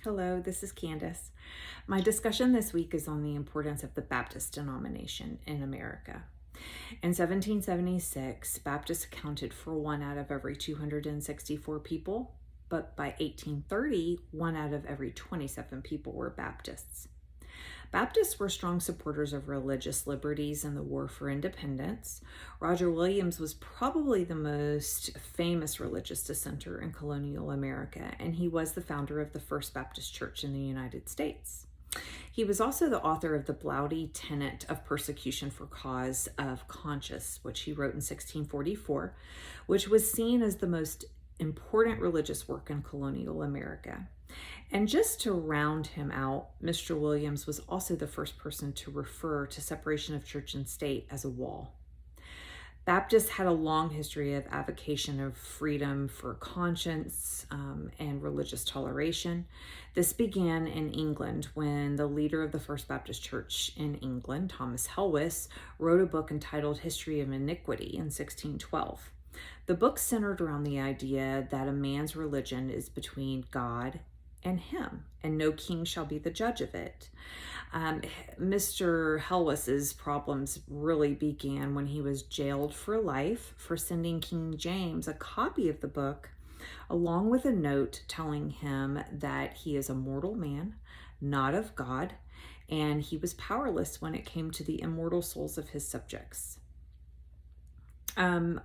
Hello, this is Candace. My discussion this week is on the importance of the Baptist denomination in America. In 1776, Baptists accounted for 1 out of every 264 people, but by 1830, 1 out of every 27 people were Baptists. Baptists were strong supporters of religious liberties in the War for Independence. Roger Williams was probably the most famous religious dissenter in colonial America, and he was the founder of the First Baptist Church in the United States. He was also the author of the Bloudy Tenet of Persecution for Cause of Conscience, which he wrote in 1644, which was seen as the most important religious work in colonial America. And just to round him out, Mr. Williams was also the first person to refer to separation of church and state as a wall. Baptists had a long history of advocacy of freedom for conscience and religious toleration. This began in England when the leader of the First Baptist Church in England, Thomas Helwys, wrote a book entitled History of Iniquity in 1612. The book centered around the idea that a man's religion is between God and him, and no king shall be the judge of it. Mr. Helwys's problems really began when he was jailed for life for sending King James a copy of the book, along with a note telling him that he is a mortal man, not of God, and he was powerless when it came to the immortal souls of his subjects.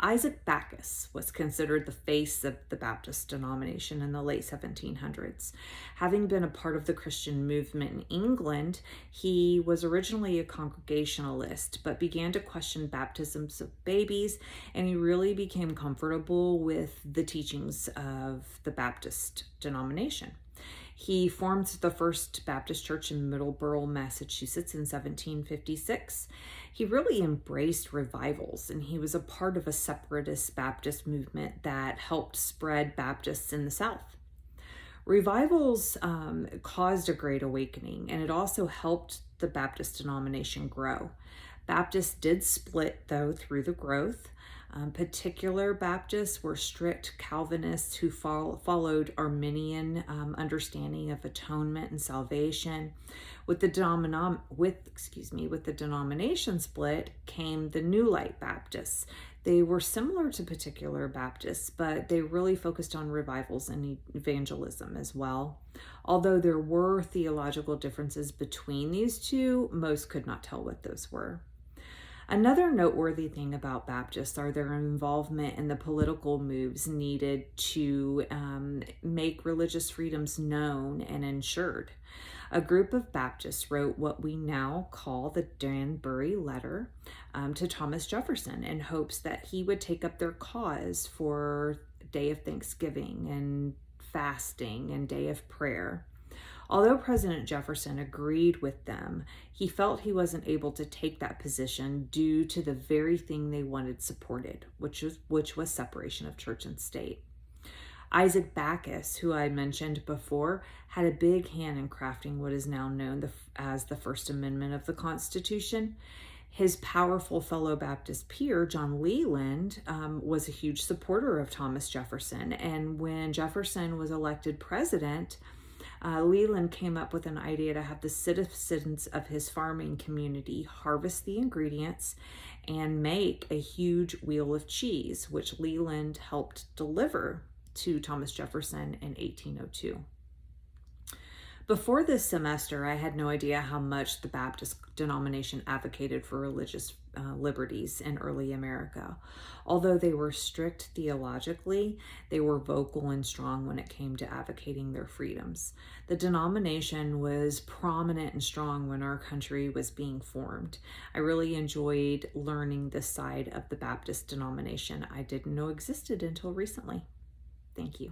Isaac Backus was considered the face of the Baptist denomination in the late 1700s. Having been a part of the Christian movement in England, he was originally a Congregationalist, but began to question baptisms of babies, and he really became comfortable with the teachings of the Baptist denomination. He formed the First Baptist Church in Middleborough, Massachusetts in 1756. He really embraced revivals, and he was a part of a separatist Baptist movement that helped spread Baptists in the South. Revivals caused a great awakening, and it also helped the Baptist denomination grow. Baptists did split, though, through the growth. Particular Baptists were strict Calvinists who followed Arminian understanding of atonement and salvation. With the denomination split came the New Light Baptists. They were similar to particular Baptists, but they really focused on revivals and evangelism as well. Although there were theological differences between these two, most could not tell what those were. Another noteworthy thing about Baptists are their involvement in the political moves needed to make religious freedoms known and ensured. A group of Baptists wrote what we now call the Danbury Letter to Thomas Jefferson in hopes that he would take up their cause for Day of Thanksgiving and fasting and Day of Prayer. Although President Jefferson agreed with them, he felt he wasn't able to take that position due to the very thing they wanted supported, which was separation of church and state. Isaac Backus, who I mentioned before, had a big hand in crafting what is now known as the First Amendment of the Constitution. His powerful fellow Baptist peer, John Leland, was a huge supporter of Thomas Jefferson, and when Jefferson was elected president, Leland came up with an idea to have the citizens of his farming community harvest the ingredients and make a huge wheel of cheese, which Leland helped deliver to Thomas Jefferson in 1802. Before this semester, I had no idea how much the Baptist denomination advocated for religious liberties in early America. Although they were strict theologically, they were vocal and strong when it came to advocating their freedoms. The denomination was prominent and strong when our country was being formed. I really enjoyed learning this side of the Baptist denomination I didn't know existed until recently. Thank you.